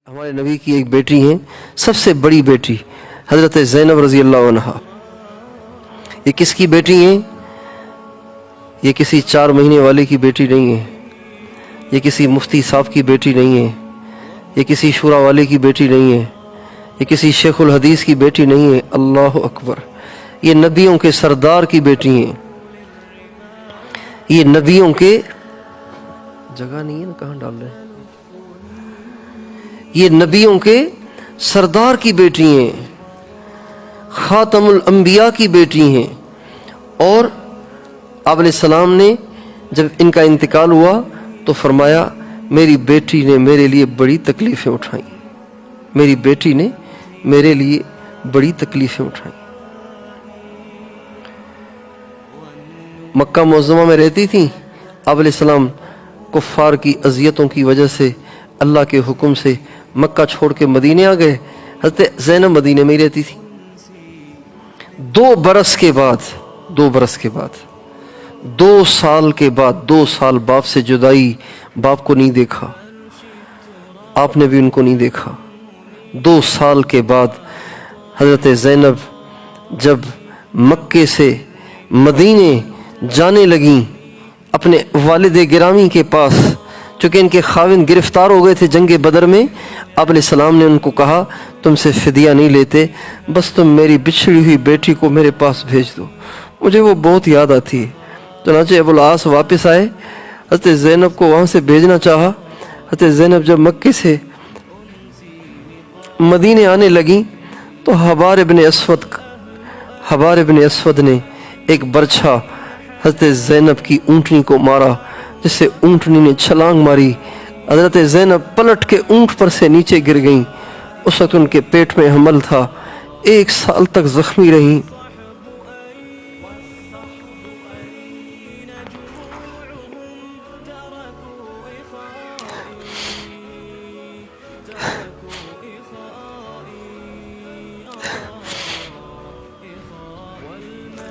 ہمارے نبی کی ایک بیٹی ہیں، سب سے بڑی بیٹی حضرت زینب رضی اللہ عنہا۔ یہ کس کی بیٹی ہیں؟ یہ کسی 4 مہینے والے کی بیٹی نہیں ہے، یہ کسی مفتی صاحب کی بیٹی نہیں ہے، یہ کسی شورا والے کی بیٹی نہیں ہے، یہ کسی شیخ الحدیث کی بیٹی نہیں ہے۔ اللہ اکبر! یہ نبیوں کے سردار کی بیٹی ہیں، یہ نبیوں کے جگہ نہیں ہے نا، کہاں ڈال رہے ہیں؟ یہ نبیوں کے سردار کی بیٹی ہیں، خاتم الانبیاء کی بیٹی ہیں۔ اور آپ علیہ السلام نے جب ان کا انتقال ہوا تو فرمایا میری بیٹی نے میرے لیے بڑی تکلیفیں اٹھائیں، میری بیٹی نے میرے لیے بڑی تکلیفیں اٹھائیں۔ مکہ معظمہ میں رہتی تھیں، آپ علیہ السلام کفار کی اذیتوں کی وجہ سے اللہ کے حکم سے مکہ چھوڑ کے مدینے آ گئے۔ حضرت زینب مدینے میں ہی رہتی تھی۔ 2 برس کے بعد 2 سال کے بعد 2 سال باپ سے جدائی، باپ کو نہیں دیکھا، آپ نے بھی ان کو نہیں دیکھا۔ 2 سال کے بعد حضرت زینب جب مکے سے مدینے جانے لگیں اپنے والد گرامی کے پاس، چونکہ ان کے خاوند گرفتار ہو گئے تھے جنگ بدر میں، آپ علیہ السلام نے ان کو کہا تم سے فدیہ نہیں لیتے، بس تم میری بچھڑی ہوئی بیٹی کو میرے پاس بھیج دو، مجھے وہ بہت یاد آتی ہے۔ چنانچہ ابو العاص واپس آئے، حضرت زینب کو وہاں سے بھیجنا چاہا۔ حضرت زینب جب مکے سے مدینے آنے لگیں تو حبار ابن اسود نے ایک برچھا حضرت زینب کی اونٹنی کو مارا، جس سے اونٹنی نے چھلانگ ماری۔ حضرت زینب پلٹ کے اونٹ پر سے نیچے گر گئیں۔ اس وقت ان کے پیٹ میں حمل تھا، 1 سال تک زخمی رہیں۔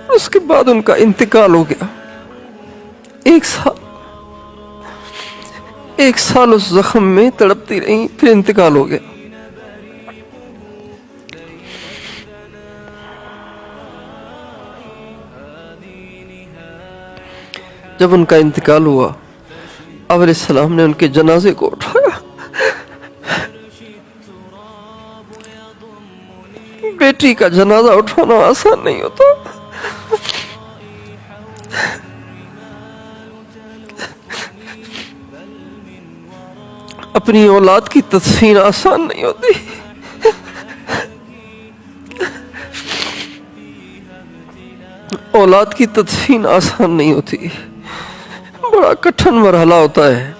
اس کے بعد ان کا انتقال ہو گیا۔ 1 سال اس زخم میں تڑپتی رہیں، پھر انتقال ہو گیا۔ جب ان کا انتقال ہوا، آپ علیہ السلام نے ان کے جنازے کو اٹھایا۔ بیٹی کا جنازہ اٹھانا آسان نہیں ہوتا، اپنی اولاد کی تدفین آسان نہیں ہوتی۔ اولاد کی تدفین آسان نہیں ہوتی، بڑا کٹھن مرحلہ ہوتا ہے،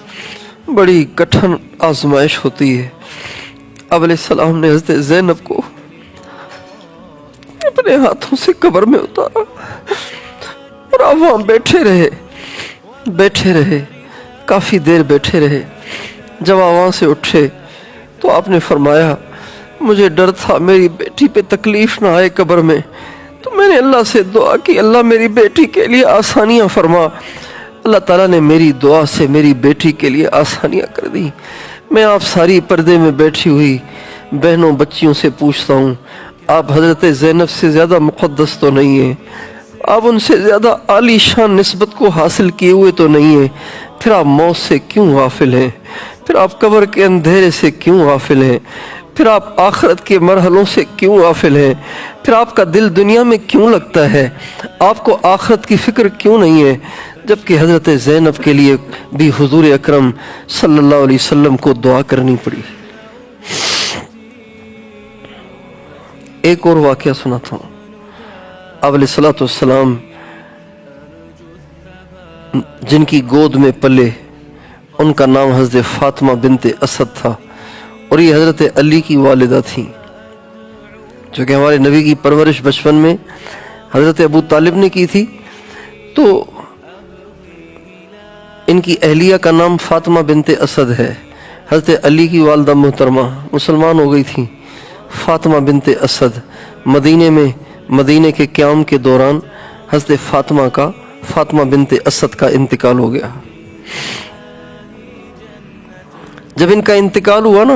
بڑی کٹھن آزمائش ہوتی ہے۔ اب علیہ السلام نے حضرت زینب کو اپنے ہاتھوں سے قبر میں اتارا اور آپ وہاں بیٹھے رہے، کافی دیر بیٹھے رہے۔ جب آپ وہاں سے اٹھے تو آپ نے فرمایا مجھے ڈر تھا میری بیٹی پہ تکلیف نہ آئے قبر میں، تو میں نے اللہ سے دعا کی اللہ میری بیٹی کے لیے آسانیاں فرما۔ اللہ تعالیٰ نے میری دعا سے میری بیٹی کے لیے آسانیاں کر دی۔ میں آپ ساری پردے میں بیٹھی ہوئی بہنوں بچیوں سے پوچھتا ہوں، آپ حضرت زینب سے زیادہ مقدس تو نہیں ہیں، آپ ان سے زیادہ عالی شان نسبت کو حاصل کیے ہوئے تو نہیں ہیں، پھر آپ موت سے کیوں غافل ہیں؟ پھر آپ قبر کے اندھیرے سے کیوں غافل ہیں؟ پھر آپ آخرت کے مرحلوں سے کیوں غافل ہیں؟ پھر آپ کا دل دنیا میں کیوں لگتا ہے؟ آپ کو آخرت کی فکر کیوں نہیں ہے؟ جبکہ حضرت زینب کے لیے بھی حضور اکرم صلی اللہ علیہ وسلم کو دعا کرنی پڑی۔ ایک اور واقعہ سناتا ہوں۔ آپ علیہ السلام جن کی گود میں پلے، ان کا نام حضرت فاطمہ بنت اسد تھا، اور یہ حضرت علی کی والدہ تھیں، جو کہ ہمارے نبی کی پرورش بچپن میں حضرت ابو طالب نے کی تھی۔ تو ان کی اہلیہ کا نام فاطمہ بنت اسد ہے۔ حضرت علی کی والدہ محترمہ مسلمان ہو گئی تھیں، فاطمہ بنت اسد۔ مدینے کے قیام کے دوران حضرت فاطمہ بنت اسد کا انتقال ہو گیا۔ جب ان کا انتقال ہوا نا